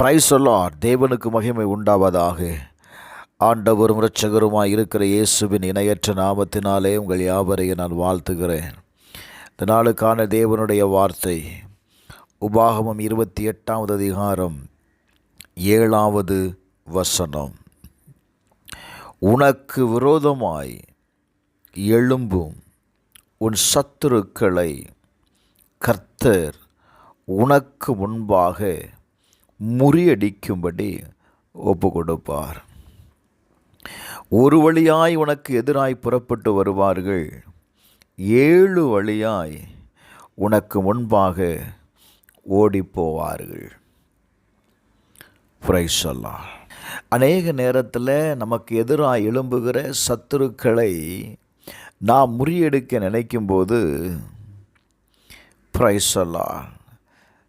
Praise the Lord. தேவனுக்கு மகிமை உண்டாவதாக. ஆண்டவரும் இரட்சகருமாய் இருக்கிற இயேசுவின் இணையற்ற நாமத்தினாலே உங்கள் யாவரையும் நான் வாழ்த்துகிறேன். இந்த நாளுக்கான தேவனுடைய வார்த்தை உபாகமம் 28வது அதிகாரம் 7வது வசனம். உனக்கு விரோதமாய் எழும்பும் உன் சத்துருக்களை கர்த்தர் உனக்கு முன்பாக முறியடிக்கும்படி ஒப்பு கொடுப்பார். ஒரு வழியாய் உனக்கு எதிராய் புறப்பட்டு வருவார்கள், 7 வழியாய் உனக்கு முன்பாக ஓடிப்போவார்கள். Praise the Lord. அநேக நேரத்தில் நமக்கு எதிராக எழும்புகிற சத்துருக்களை நாம் முறியடிக்க நினைக்கும்போது பிரைஸ் தி லார்ட்,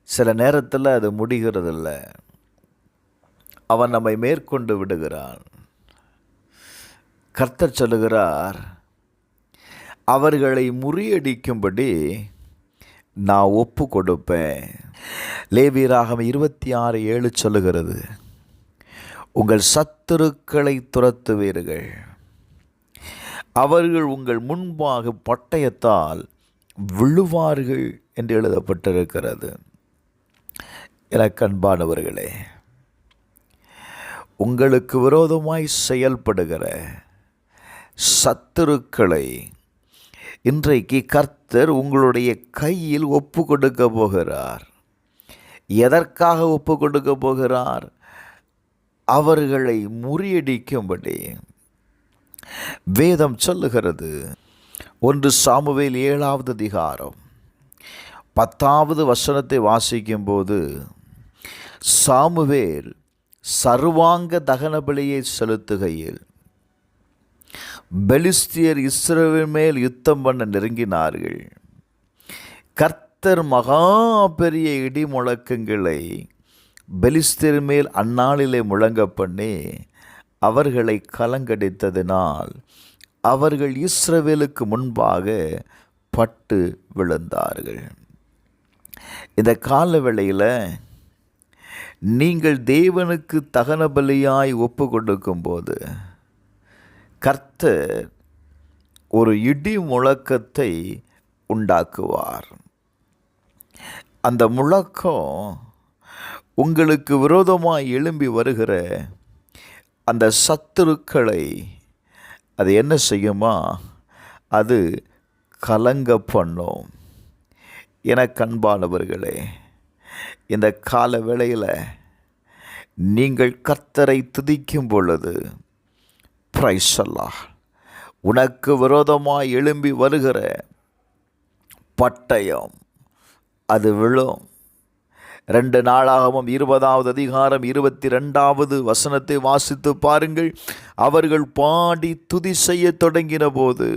சில நேரத்தில் அது முடிகிறதில்ல. அவன் நம்மை மேற்கொண்டு விடுகிறான். கர்த்தர் சொல்லுகிறார், அவர்களை முறியடிக்கும்படி நான் ஒப்பு கொடுப்பேன். லேவியராகமம் 26:7 சொல்லுகிறது, உங்கள் சத்துருக்களை துரத்துவீர்கள், அவர்கள் உங்கள் முன்பாக பட்டயத்தால் விழுவார்கள் என்று எழுதப்பட்டிருக்கிறது. எனக்கு அன்பானவர்களே, உங்களுக்கு விரோதமாய் செயல்படுகிற சத்துருக்களை இன்றைக்கு கர்த்தர் உங்களுடைய கையில் ஒப்பு கொடுக்க போகிறார். எதற்காக ஒப்பு கொடுக்க போகிறார்? அவர்களை முறியடிக்கும்படி. வேதம் சொல்லுகிறது, 1 சாமுவேல் 7வது அதிகாரம் 10வது வசனத்தை வாசிக்கும்போது, சாமுவேல் சர்வாங்க தகன பலியை செலுத்துகையில் பெலிஸ்தியர் இஸ்ரவேல் மேல் யுத்தம் பண்ண நெருங்கினார்கள். கர்த்தர் மகா பெரிய இடி முழக்கங்களை பெலிஸ்தியர் மேல் அந்நாளிலே முழங்க பண்ணி அவர்களை கலங்கடித்ததினால் அவர்கள் இஸ்ரவேலுக்கு முன்பாக பட்டு விழுந்தார்கள். இந்த கால வேளையில் நீங்கள் தேவனுக்கு தகன பலியாய் ஒப்பு கொடுக்கும்போது கர்த்தர் ஒரு இடி முழக்கத்தை உண்டாக்குவார். அந்த முழக்கம் உங்களுக்கு விரோதமாய் எழும்பி வருகிற அந்த சத்துருக்களை அது என்ன செய்யுமா? அது கலங்க பண்ணும். எனக்கு அன்பானவர்களே, இந்த கால வேளையில் நீங்கள் கர்த்தரை துதிக்கும் பொழுது பிரைஸ் தி லார்ட், உனக்கு விரோதமாய் எழும்பி வருகிற பட்டயம் அது விழும். 2 நாளாகமம் 20வது அதிகாரம் 22வது வசனத்தை வாசித்து பாருங்கள். அவர்கள் பாடி துதி செய்ய தொடங்கின போது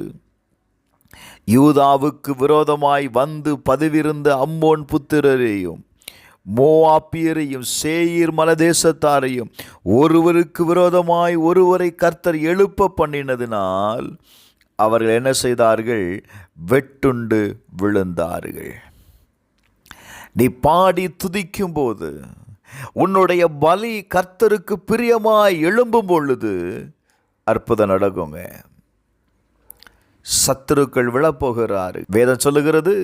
யூதாவுக்கு விரோதமாய் வந்து பதிவிருந்த அம்மோன் புத்திரரையும் மோவாபியரையும் சேயீர் மலதேசத்தாரையும் ஒருவருக்கு விரோதமாய் ஒருவரை கர்த்தர் எழுப்ப பண்ணினதினால் அவர்கள் என்ன செய்தார்கள்? வெட்டுண்டு விழுந்தார்கள். நீ பாடி துதிக்கும் போது, உன்னுடைய பலி கர்த்தருக்கு பிரியமாய் எழும்பும் பொழுது அற்புதம் நடக்குங்க. சத்துருக்கள் விழப்போகிறாரு. வேதம் சொல்லுகிறது,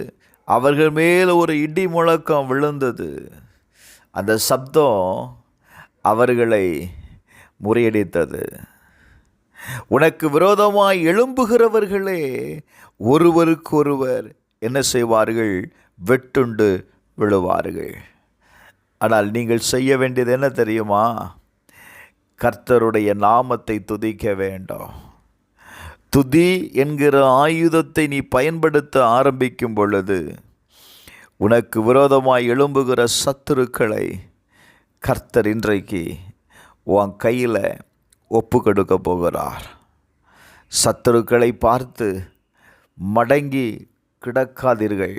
அவர்கள் மேல் ஒரு இடி முழக்கம் விழுந்தது. அந்த சப்தம் அவர்களை முறியடித்தது. உனக்கு விரோதமாய் எழும்புகிறவர்களே ஒருவருக்கொருவர் என்ன செய்வார்கள்? வெட்டுண்டு விழுவார்கள். ஆனால் நீங்கள் செய்ய வேண்டியது என்ன தெரியுமா? கர்த்தருடைய நாமத்தை துதிக்க வேண்டும். துதி என்கிற ஆயுதத்தை நீ பயன்படுத்த ஆரம்பிக்கும் பொழுது உனக்கு விரோதமாய் எழும்புகிற சத்துருக்களை கர்த்தர் இன்றைக்கு உன் கையில் ஒப்பு கொடுக்க போகிறார். சத்துருக்களை பார்த்து மடங்கி கிடக்காதீர்கள்.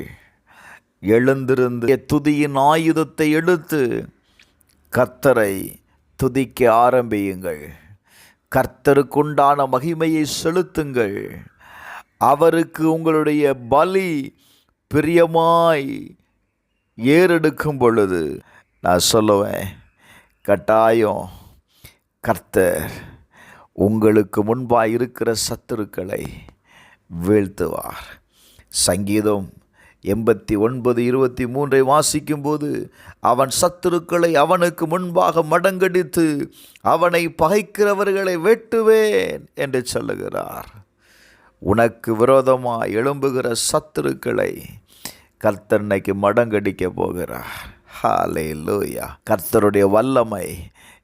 எழுந்திருந்து துதியின் ஆயுதத்தை எடுத்து கர்த்தரை துதிக்க ஆரம்பியுங்கள். கர்த்தருக்குண்டான மகிமையை செலுத்துங்கள். அவருக்கு உங்களுடைய பலி பிரியமாய் ஏறெடுக்கும் பொழுது நான் சொல்லுவேன், கட்டாயம் கர்த்தர் உங்களுக்கு முன்பாக இருக்கிற சத்துருக்களை வீழ்த்துவார். சங்கீதம் 89:23 வாசிக்கும்போது, அவன் சத்துருக்களை அவனுக்கு முன்பாக மடங்கடித்து அவனை பகைக்கிறவர்களை வெட்டுவேன் என்று சொல்லுகிறார். உனக்கு விரோதமாக எழும்புகிற சத்துருக்களை கர்த்தர் இன்னைக்கு மடங்கடிக்க போகிறார். ஹல்லேலூயா. கர்த்தருடைய வல்லமை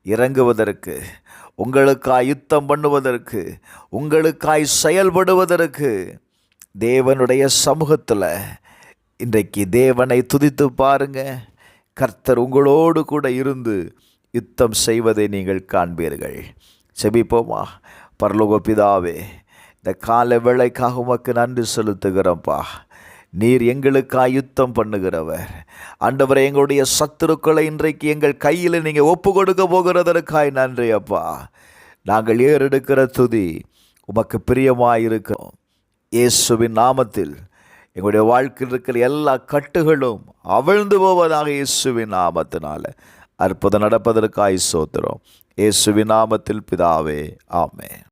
இறங்குவதற்கு, உங்களுக்காய் யுத்தம் பண்ணுவதற்கு, உங்களுக்காய் செயல்படுவதற்கு தேவனுடைய சமூகத்தில் இன்றைக்கு தேவனை துதித்து பாருங்க. கர்த்தர் உங்களோடு கூட இருந்து யுத்தம் செய்வதை நீங்கள் காண்பீர்கள். செபிப்போமா. பரலோக பிதாவே, இந்த கால வேளைக்காக உமக்கு நன்றி செலுத்துகிறோம்ப்பா. நீர் எங்களுக்காக யுத்தம் பண்ணுகிறவர். ஆண்டவரே, எங்களுடைய சத்துருக்களை இன்றைக்கு எங்கள் கையில் நீங்கள் ஒப்பு கொடுக்க போகிறதற்காய் நன்றி அப்பா. நாங்கள் ஏறெடுக்கிற துதி உமக்கு பிரியமாயிருக்கிறோம். இயேசுவின் நாமத்தில் எங்களுடைய வாழ்க்கையில் இருக்கிற எல்லா கட்டுகளும் அவிழ்ந்து போவதாக இயேசுவின் நாமத்தினால அற்புதம் நடப்பதற்காய் ஸ்தோத்திரம். இயேசுவின் நாமத்தில் பிதாவே, ஆமென்.